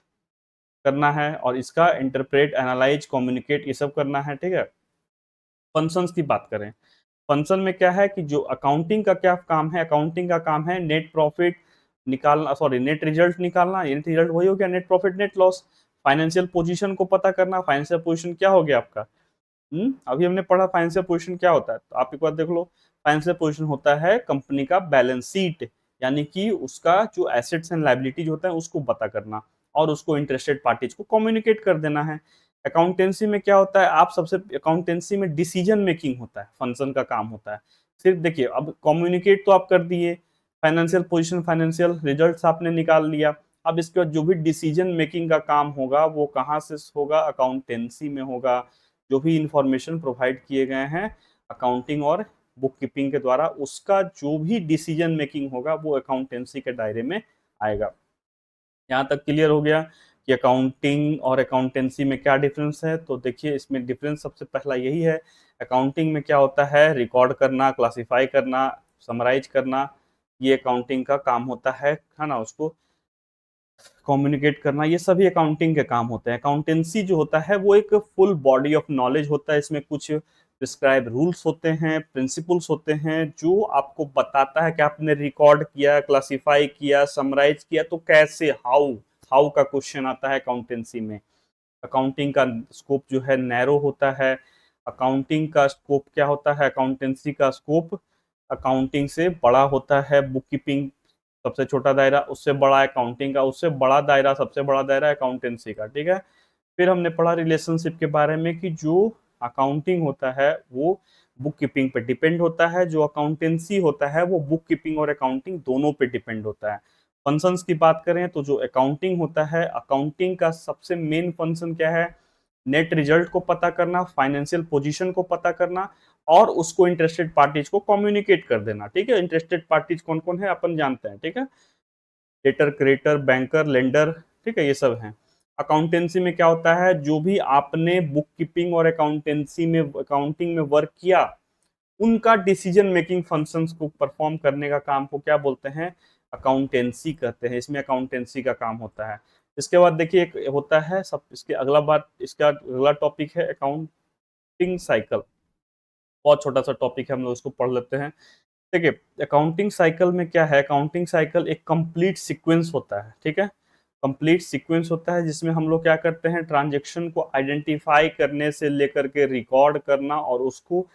करना है, और इसका इंटरप्रेट, एनालाइज, कम्युनिकेट, ये सब करना है। ठीक है, फंक्शंस की बात करें, फंक्शन में क्या है कि जो अकाउंटिंग का क्या काम है, अकाउंटिंग का काम है नेट प्रॉफिट निकालना, सॉरी नेट रिजल्ट निकालना, नेट रिजल्ट वही हो गया net profit net loss. Financial position को पता करना, फाइनेंशियल पोजीशन क्या हो गया आपका, अभी हमने पढ़ा फाइनेंशियल पोजीशन क्या होता है, तो आप एक बार देख लो। फाइनेंशियल पोजीशन होता है कंपनी का बैलेंस शीट, यानी कि उसका जो एसेट्स एंड लायबिलिटीज होता है उसको पता करना, और उसको इंटरेस्टेड पार्टीज को कम्युनिकेट कर देना है। अकाउंटेंसी में क्या होता है, आप सबसे, अकाउंटेंसी में डिसीजन मेकिंग होता है, फंक्शन का काम होता है। सिर्फ देखिए, अब कम्युनिकेट तो आप कर दिए, फाइनेंशियल पोजीशन, फाइनेंशियल रिजल्ट्स आपने निकाल लिया, अब इसके बाद जो भी डिसीजन मेकिंग का काम होगा वो कहाँ से होगा, अकाउंटेंसी में होगा। जो भी इंफॉर्मेशन प्रोवाइड किए गए हैं अकाउंटिंग और बुक कीपिंग के द्वारा, उसका जो भी डिसीजन मेकिंग होगा वो अकाउंटेंसी के दायरे में आएगा। यहाँ तक क्लियर हो गया कि अकाउंटिंग और अकाउंटेंसी में क्या डिफरेंस है। तो देखिए इसमें डिफरेंस सबसे पहला यही है, अकाउंटिंग में क्या होता है, रिकॉर्ड करना, क्लासिफाई करना, समराइज करना, ये अकाउंटिंग का काम होता है ना, उसको कम्युनिकेट करना, ये सभी अकाउंटिंग के काम होते हैं। अकाउंटेंसी जो होता है वो एक फुल बॉडी ऑफ नॉलेज होता है। इसमें कुछ प्रिस्क्राइब रूल्स होते हैं, प्रिंसिपल्स होते हैं, जो आपको बताता है कि आपने रिकॉर्ड किया, क्लासिफाई किया, समराइज किया तो कैसे, हाउ, हाउ का क्वेश्चन आता है अकाउंटेंसी में। अकाउंटिंग का स्कोप जो है नैरो होता है। अकाउंटिंग का स्कोप क्या होता है, अकाउंटेंसी का स्कोप अकाउंटिंग से बड़ा होता है। बुक कीपिंग सबसे छोटा दायरा, उससे बड़ा अकाउंटिंग का, उससे बड़ा दायरा, सबसे बड़ा दायरा अकाउंटेंसी का, ठीक है। फिर हमने पढ़ा रिलेशनशिप के बारे में कि जो अकाउंटिंग होता है वो बुक कीपिंग पे डिपेंड होता है, जो अकाउंटेंसी होता है वो बुक कीपिंग और अकाउंटिंग दोनों पे डिपेंड होता है। फंक्शंस की बात करें तो जो अकाउंटिंग होता है, अकाउंटिंग का सबसे मेन फंक्शन क्या है, नेट रिजल्ट को पता करना, फाइनेंशियल पोजीशन को पता करना और उसको इंटरेस्टेड पार्टीज को कम्युनिकेट कर देना, ठीक है। इंटरेस्टेड पार्टीज कौन कौन है अपन जानते हैं, ठीक है। डेटर, क्रेडिटर, बैंकर, लेंडर, ठीक है, ये सब हैं। अकाउंटेंसी में क्या होता है, जो भी आपने बुक कीपिंग और अकाउंटेंसी में, अकाउंटिंग में वर्क किया, उनका डिसीजन मेकिंग फंक्शंस को परफॉर्म करने का काम को क्या बोलते हैं, अकाउंटेंसी कहते हैं। इसमें अकाउंटेंसी का काम होता है। इसके बाद देखिए एक होता है सब, इसके अगला बात, इसका अगला टॉपिक है अकाउंटिंग साइकिल। बहुत छोटा सा टॉपिक है, हम लोग इसको पढ़ लेते हैं। देखिए अकाउंटिंग साइकिल में क्या है, अकाउंटिंग साइकिल एक कंप्लीट सीक्वेंस होता है, ठीक है। कंप्लीट सीक्वेंस होता है जिसमें हम लोग क्या करते हैं, ट्रांजेक्शन को आइडेंटिफाई करने से लेकर के रिकॉर्ड करना और उसको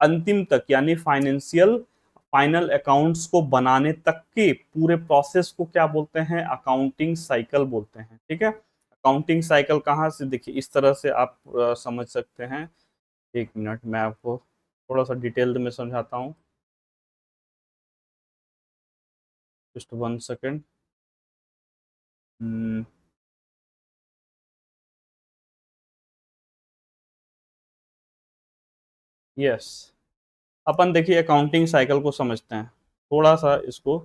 अंतिम तक यानी फाइनेंशियल फाइनल अकाउंट्स को बनाने तक के पूरे प्रोसेस को क्या बोलते हैं, अकाउंटिंग साइकिल बोलते हैं, ठीक है। अकाउंटिंग साइकिल कहाँ से, देखिए इस तरह से आप समझ सकते हैं। एक मिनट मैं आपको थोड़ा सा डिटेल्ड में समझाता हूँ, जस्ट 1 सेकेंड। यस, अपन देखिए अकाउंटिंग साइकिल को समझते हैं, थोड़ा सा इसको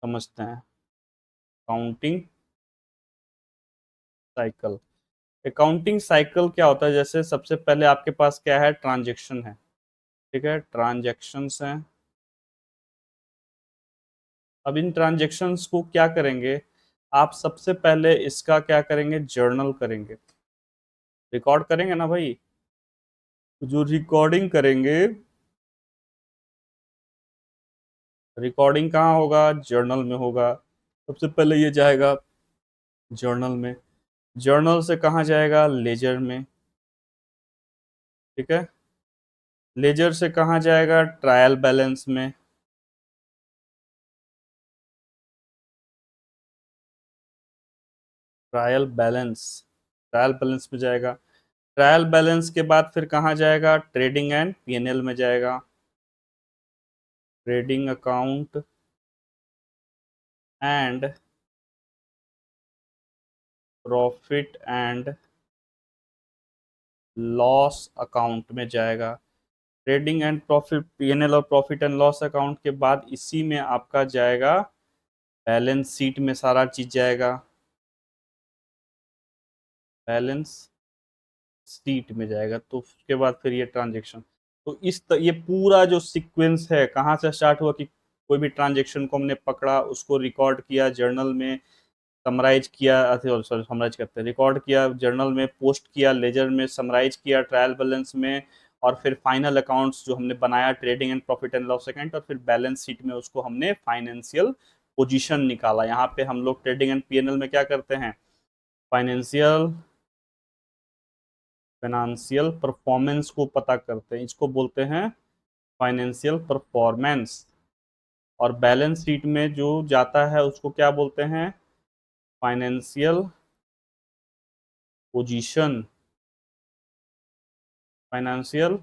समझते हैं। अकाउंटिंग साइकिल, अकाउंटिंग साइकिल क्या होता है, जैसे सबसे पहले आपके पास क्या है, ट्रांजेक्शन है, ठीक है, ट्रांजेक्शन्स हैं। अब इन ट्रांजेक्शन्स को क्या करेंगे, आप सबसे पहले इसका क्या करेंगे, जर्नल करेंगे, रिकॉर्ड करेंगे ना भाई। जो रिकॉर्डिंग करेंगे, रिकॉर्डिंग कहाँ होगा, जर्नल में होगा। सबसे पहले ये जाएगा जर्नल में, जर्नल से कहाँ जाएगा, लेजर में, ठीक है। लेजर से कहाँ जाएगा, ट्रायल बैलेंस में, ट्रायल बैलेंस, ट्रायल बैलेंस में जाएगा। ट्रायल बैलेंस के बाद फिर कहाँ जाएगा, ट्रेडिंग एंड पीएनएल में जाएगा, trading account and profit and loss account में जाएगा। ट्रेडिंग एंड प्रॉफिट, पीएनएल और प्रॉफिट एंड लॉस अकाउंट के बाद इसी में आपका जाएगा बैलेंस शीट में, सारा चीज जाएगा बैलेंस शीट में जाएगा। तो उसके बाद फिर ये ट्रांजेक्शन, तो ये पूरा जो सीक्वेंस है, कहाँ से स्टार्ट हुआ कि कोई भी ट्रांजेक्शन को हमने पकड़ा, उसको रिकॉर्ड किया जर्नल में, समराइज किया, सॉरी समराइज करते हैं, रिकॉर्ड किया जर्नल में, पोस्ट किया लेजर में, समराइज किया ट्रायल बैलेंस में, और फिर फाइनल अकाउंट्स जो हमने बनाया, trading and profit and loss account, और फिर बैलेंस शीट में उसको हमने फाइनेंशियल पोजीशन निकाला। यहाँ पे हम लोग ट्रेडिंग एंड पीएनएल में क्या करते हैं, फाइनेंशियल फाइनेंशियल परफॉर्मेंस को पता करते हैं, इसको बोलते हैं फाइनेंशियल परफॉर्मेंस। और बैलेंस शीट में जो जाता है उसको क्या बोलते हैं, फाइनेंशियल पोजीशन, फाइनेंशियल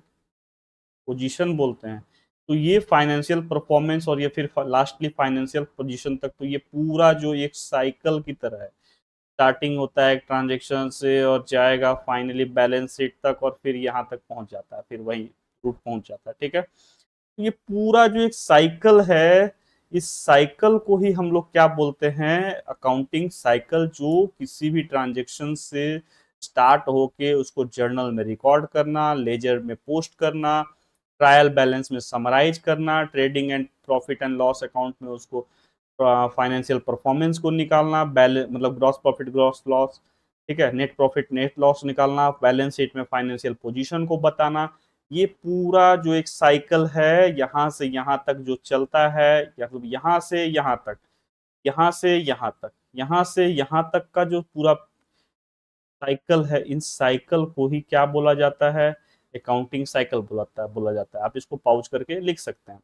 पोजीशन बोलते हैं। तो ये फाइनेंशियल परफॉर्मेंस और ये फिर लास्टली फाइनेंशियल पोजीशन तक, तो ये पूरा जो एक साइकिल की तरह है, स्टार्टिंग होता है एक ट्रांजेक्शन से और जाएगा फाइनली बैलेंस शीट तक और फिर यहाँ तक पहुंच जाता है, फिर वही रूट पहुंच जाता है, ठीक है। तो ये पूरा जो एक साइकिल है, इस साइकिल को ही हम लोग क्या बोलते हैं, अकाउंटिंग साइकिल, जो किसी भी ट्रांजेक्शन से स्टार्ट होके उसको जर्नल में रिकॉर्ड करना, लेजर में पोस्ट करना, ट्रायल बैलेंस में समराइज करना, trading and profit and loss account में उसको फाइनेंशियल परफॉर्मेंस को निकालना, बैलेंस मतलब ग्रॉस प्रॉफिट ग्रॉस लॉस, ठीक है, नेट प्रॉफिट नेट लॉस निकालना, बैलेंस शीट में फाइनेंशियल पोजीशन को बताना। ये पूरा जो एक साइकिल है यहाँ से यहाँ तक जो चलता है, या फिर यहाँ से यहाँ तक, यहाँ से यहाँ तक, यहाँ से यहाँ तक का जो पूरा साइकिल है, इन साइकिल को ही क्या बोला जाता है? अकाउंटिंग साइकिल बोला जाता है। आप इसको पॉज करके लिख सकते हैं।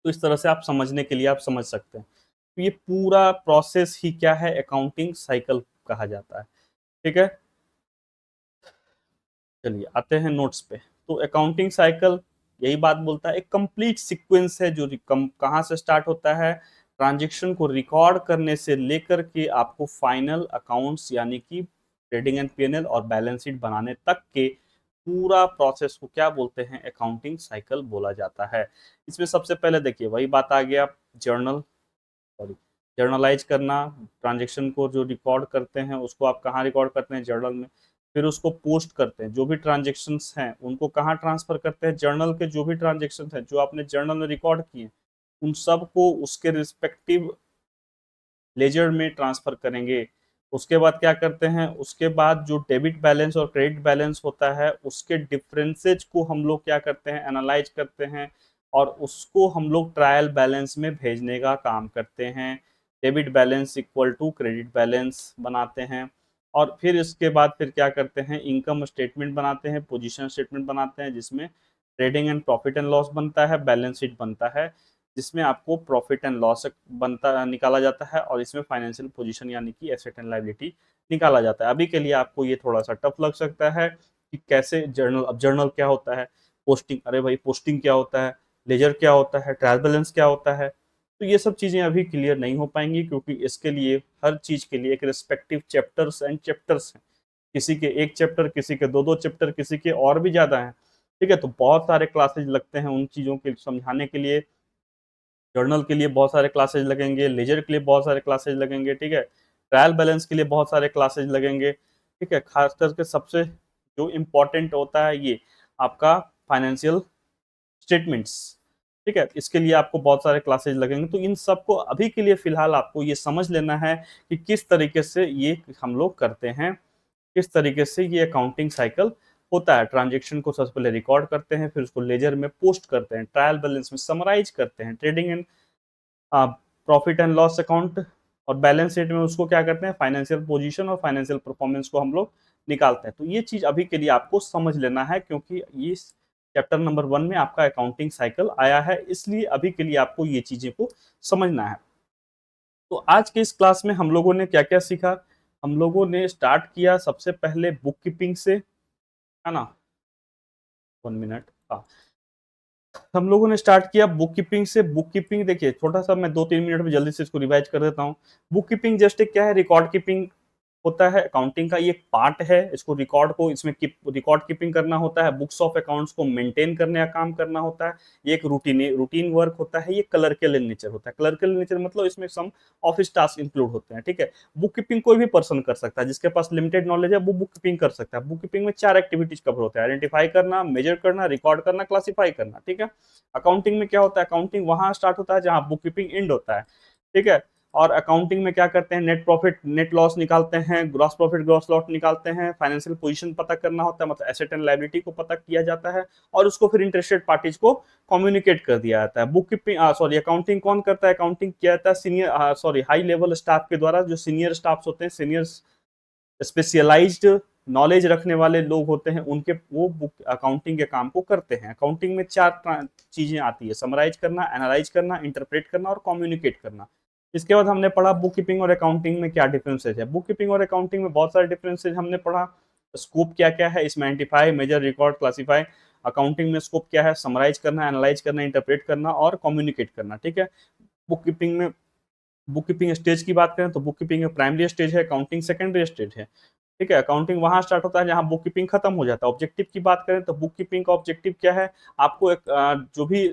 तो इस तरह से आप समझने के लिए आप समझ सकते हैं। तो ये पूरा प्रोसेस ही क्या है? अकाउंटिंग साइकिल कहा जाता है। ठीक है, चलिए आते हैं नोट्स पे। तो अकाउंटिंग साइकिल यही बात बोलता है, एक कंप्लीट सीक्वेंस है जो कहाँ से स्टार्ट होता है, ट्रांजेक्शन को रिकॉर्ड करने से लेकर के आपको फाइनल अकाउंट्स यानी कि ट्रेडिंग एंड पीएनएल और बैलेंस शीट बनाने तक के पूरा प्रोसेस को क्या बोलते हैं? अकाउंटिंग साइकिल बोला जाता है। इसमें सबसे पहले देखिए वही बात आ गया, जर्नल सॉरी जर्नलाइज करना, ट्रांजेक्शन को जो रिकॉर्ड करते हैं उसको आप कहाँ रिकॉर्ड करते हैं? जर्नल में। फिर उसको पोस्ट करते हैं, जो भी ट्रांजेक्शन्स हैं उनको कहाँ ट्रांसफर करते हैं? जर्नल के जो भी ट्रांजेक्शन हैं जो आपने जर्नल में रिकॉर्ड किए उन सब को उसके रिस्पेक्टिव लेजर में ट्रांसफर करेंगे। उसके बाद क्या करते हैं? उसके बाद जो डेबिट बैलेंस और क्रेडिट बैलेंस होता है उसके डिफरेंसेज को हम लोग क्या करते हैं? एनालाइज करते हैं और उसको हम लोग ट्रायल बैलेंस में भेजने का काम करते हैं। Debit balance equal to credit balance बनाते हैं और फिर इसके बाद फिर क्या करते हैं? इनकम स्टेटमेंट बनाते हैं, पोजीशन स्टेटमेंट बनाते हैं जिसमें trading and profit and loss बनता है, बैलेंस शीट बनता है जिसमें आपको प्रॉफिट एंड लॉस बनता निकाला जाता है और इसमें फाइनेंशियल पोजीशन यानी कि एसेट एंड लायबिलिटी निकाला जाता है। अभी के लिए आपको ये थोड़ा सा टफ लग सकता है कि कैसे जर्नल, अब जर्नल क्या होता है, पोस्टिंग, अरे भाई पोस्टिंग क्या होता है, लेजर क्या होता है, ट्रायल बैलेंस क्या होता है, तो ये सब चीजें अभी क्लियर नहीं हो पाएंगी क्योंकि इसके लिए हर चीज के लिए एक रिस्पेक्टिव चैप्टर्स एंड चैप्टर्स हैं। किसी के एक चैप्टर, किसी के दो दो चैप्टर, किसी के और भी ज्यादा हैं। ठीक है, तो बहुत सारे क्लासेज लगते हैं उन चीजों के समझाने के लिए। जर्नल के लिए बहुत सारे क्लासेज लगेंगे, लेजर के लिए बहुत सारे क्लासेज लगेंगे, ठीक है, ट्रायल बैलेंस के लिए बहुत सारे क्लासेज लगेंगे, ठीक है, खास करके सबसे जो इम्पोर्टेंट होता है ये आपका फाइनेंशियल स्टेटमेंट्स, ठीक है, इसके लिए आपको बहुत सारे क्लासेज लगेंगे। तो इन सबको अभी के लिए फिलहाल आपको ये समझ लेना है कि किस तरीके से ये हम लोग करते हैं, किस तरीके से ये अकाउंटिंग साइकिल होता है। ट्रांजेक्शन को सबसे पहले रिकॉर्ड करते हैं, फिर उसको लेजर में पोस्ट करते हैं, ट्रायल बैलेंस में समराइज करते हैं, trading and profit and loss account और बैलेंस शीट में उसको क्या करते हैं? फाइनेंशियल पोजीशन और फाइनेंशियल परफॉर्मेंस को हम लोग निकालते हैं। तो ये चीज अभी के लिए आपको समझ लेना है क्योंकि ये चैप्टर नंबर 1 में आपका अकाउंटिंग साइकिल आया है, इसलिए अभी के लिए आपको ये चीजें को समझना है। तो आज के इस क्लास में हम लोगों ने क्या क्या सीखा? हम लोगों ने स्टार्ट किया सबसे पहले बुक कीपिंग से, है ना, 1 मिनट, हाँ, हम लोगों ने स्टार्ट किया बुक कीपिंग से। बुक कीपिंग देखिए छोटा सा, मैं 2-3 मिनट में जल्दी से इसको रिवाइज कर देता हूँ। बुक कीपिंग जस्ट एक क्या है? रिकॉर्ड कीपिंग होता है, अकाउंटिंग का ये एक पार्ट है। इसको रिकॉर्ड को इसमें रिकॉर्ड कीपिंग करना होता है, बुक्स ऑफ अकाउंट्स को मेंटेन करने का काम करना होता है। ये एक रूटीन वर्क होता है, ये क्लर्कल इन नेचर होता है। क्लर्कल इन नेचर मतलब इसमें सम ऑफिस टास्क इंक्लूड होते हैं, ठीक है। बुक कीपिंग कोई भी पर्सन कर सकता है, जिसके पास लिमिटेड नॉलेज है वो बुक कीपिंग कर सकता है। बुक कीपिंग में 4 एक्टिविटीज कवर होते हैं: आइडेंटिफाई करना, मेजर करना, रिकॉर्ड करना, क्लासिफाई करना, ठीक है। अकाउंटिंग में क्या होता है? अकाउंटिंग वहां स्टार्ट होता है जहां बुक कीपिंग एंड होता है, ठीक है। और अकाउंटिंग में क्या करते हैं? नेट प्रॉफिट नेट लॉस निकालते हैं, ग्रॉस प्रॉफिट ग्रॉस लॉस निकालते हैं, फाइनेंशियल पोजीशन पता करना होता है, मतलब एसेट एंड लायबिलिटी को पता किया जाता है और उसको फिर इंटरेस्टेड पार्टीज को कम्युनिकेट कर दिया जाता है। बुक कीपिंग सॉरी अकाउंटिंग कौन करता है? अकाउंटिंग किया जाता है senior sorry high level staff के द्वारा। जो सीनियर स्टाफ होते हैं, सीनियर स्पेशलाइज्ड नॉलेज रखने वाले लोग होते हैं, उनके वो बुक अकाउंटिंग के काम को करते हैं। अकाउंटिंग में 4 चीजें आती है: समराइज करना, एनालाइज करना, इंटरप्रेट करना और कम्युनिकेट करना। इसके बाद हमने पढ़ा बुक कीपिंग और अकाउंटिंग में क्या डिफरेंसेज है। बुक कीपिंग और अकाउंटिंग में बहुत सारे डिफरेंसेज हमने पढ़ा। स्कोप क्या क्या है इसमें? Identify, measure, record, classify. Accounting में स्कोप क्या है? समराइज करना, एनालाइज करना, इंटरप्रेट करना और कम्युनिकेट करना, ठीक है। बुक कीपिंग में बुक कीपिंग स्टेज की बात करें तो बुक कीपिंग में प्राइमरी स्टेज है, अकाउंटिंग सेकेंडरी स्टेज है, ठीक है। अकाउंटिंग वहां स्टार्ट होता है जहां बुक कीपिंग खत्म हो जाता है। ऑब्जेक्टिव की बात करें तो बुक कीपिंग का ऑब्जेक्टिव क्या है? आपको एक जो भी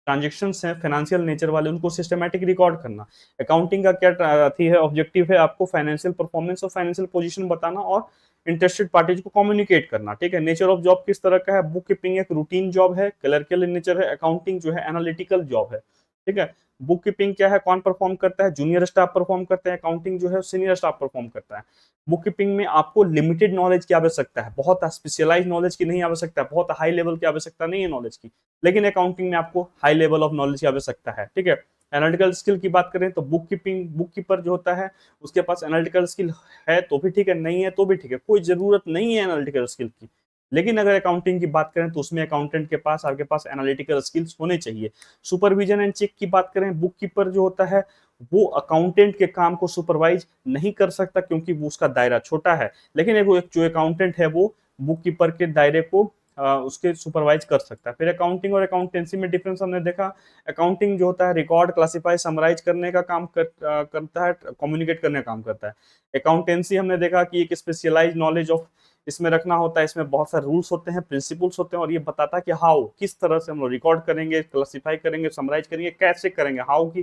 ट्रांजेक्शन्स हैं फाइनेंशियल नेचर वाले उनको सिस्टमैटिक रिकॉर्ड करना। अकाउंटिंग का क्या थी है ऑब्जेक्टिव है? आपको फाइनेंशियल परफॉर्मेंस और फाइनेंशियल पोजीशन बताना और इंटरेस्टेड पार्टीज को कम्युनिकेट करना, ठीक है। नेचर ऑफ जॉब किस तरह का है? बुक कीपिंग एक रूटीन जॉब है, क्लर्कल इन नेचर है। अकाउंटिंग जो है एनालिटिकल जॉब है, ठीक है। बुक कीपिंग क्या है, कौन परफॉर्म करता है, जूनियर स्टाफ परफॉर्म करते हैं, अकाउंटिंग जो है सीनियर स्टाफ परफॉर्म करता है। बुक कीपिंग में आपको लिमिटेड नॉलेज की आवश्यकता है, बहुत स्पेशलाइज नॉलेज की नहीं आवश्यकता है, बहुत हाई लेवल की आवश्यकता नहीं है नॉलेज की, लेकिन अकाउंटिंग में आपको हाई लेवल ऑफ नॉलेज की आवश्यकता है, ठीक है। एनालिटिकल स्किल की बात करें तो बुक कीपर जो होता है उसके पास एनालिटिकल स्किल है तो भी ठीक है, नहीं है तो भी ठीक है, कोई जरूरत नहीं है एनालिटिकल स्किल की। लेकिन अगर अकाउंटिंग की बात करें तो उसमें अकाउंटेंट के पास, आपके पास एनालिटिकल स्किल्स होने चाहिए। सुपरविजन एंड चेक की बात करें, बुक कीपर जो होता है वो अकाउंटेंट के काम को सुपरवाइज नहीं कर सकता क्योंकि वो उसका दायरा छोटा है, लेकिन एक जो अकाउंटेंट है वो बुक कीपर के दायरे को उसके सुपरवाइज कर सकता है। फिर अकाउंटिंग और अकाउंटेंसी में डिफरेंस हमने देखा। अकाउंटिंग जो होता है रिकॉर्ड, क्लासिफाई, समराइज करने का काम करता है, कम्युनिकेट करने का काम करता है। अकाउंटेंसी हमने देखा कि एक स्पेशलाइज नॉलेज ऑफ इसमें रखना होता है, इसमें बहुत सारे रूल्स होते हैं, प्रिंसिपल्स होते हैं, और ये बताता है कि हाउ, किस तरह से हम लोग रिकॉर्ड करेंगे, क्लासिफाई करेंगे, समराइज करेंगे, कैसे करेंगे, हाउ की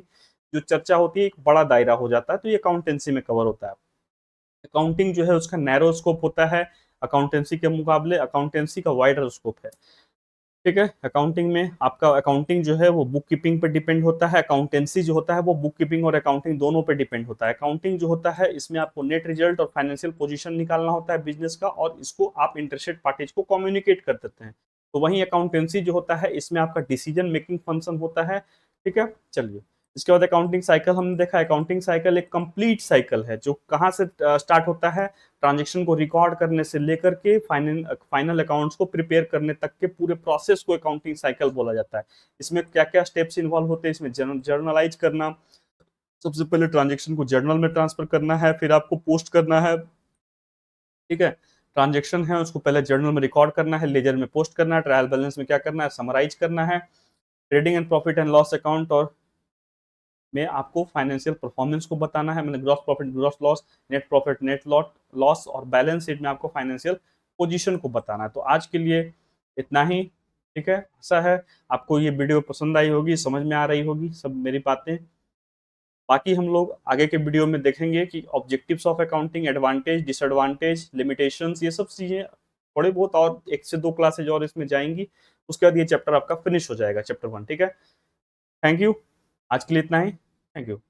जो चर्चा होती है एक बड़ा दायरा हो जाता है, तो ये अकाउंटेंसी में कवर होता है। अकाउंटिंग जो है उसका नैरो स्कोप होता है अकाउंटेंसी के मुकाबले, अकाउंटेंसी का वाइडर स्कोप है, ठीक है। अकाउंटिंग में आपका अकाउंटिंग जो है वो बुक कीपिंग पे डिपेंड होता है, अकाउंटेंसी जो होता है वो बुक कीपिंग और अकाउंटिंग दोनों पे डिपेंड होता है। अकाउंटिंग जो होता है इसमें आपको नेट रिजल्ट और फाइनेंशियल पोजीशन निकालना होता है बिजनेस का, और इसको आप इंटरेस्टेड पार्टीज को कम्युनिकेट कर देते हैं। तो वहीं अकाउंटेंसी जो होता है इसमें आपका डिसीजन मेकिंग फंक्शन होता है, ठीक है। चलिए, इसके बाद अकाउंटिंग साइकिल हमने देखा। अकाउंटिंग साइकिल एक कंप्लीट साइकिल है जो कहाँ से स्टार्ट होता है, ट्रांजेक्शन को रिकॉर्ड करने से लेकर के फाइनल अकाउंट्स को प्रिपेयर करने तक के पूरे प्रोसेस को अकाउंटिंग साइकिल बोला जाता है। इसमें क्या क्या स्टेप्स इन्वॉल्व होते हैं, इसमें जर्नलाइज करना, सबसे पहले ट्रांजेक्शन को जर्नल में ट्रांसफर करना है, फिर आपको पोस्ट करना है, ठीक है। ट्रांजेक्शन है उसको पहले जर्नल में रिकॉर्ड करना है, लेजर में पोस्ट करना है, ट्रायल बैलेंस में क्या करना है, समराइज करना है, trading and profit and loss account और में आपको फाइनेंशियल परफॉर्मेंस को बताना है, मैंने gross profit, gross loss, net profit, net loss, और बैलेंस शीट में आपको फाइनेंशियल पोजीशन को बताना है। तो आज के लिए इतना ही, ठीक है। ऐसा है आपको ये वीडियो पसंद आई होगी, समझ में आ रही होगी सब मेरी बातें। बाकी हम लोग आगे के वीडियो में देखेंगे कि objectives of accounting, advantage, disadvantage, limitations, ये सब चीजें थोड़े बहुत और एक से दो क्लासेज और इसमें जाएंगी। उसके बाद ये चैप्टर आपका फिनिश हो जाएगा, चैप्टर 1, ठीक है। थैंक यू, आज के लिए इतना ही, थैंक यू।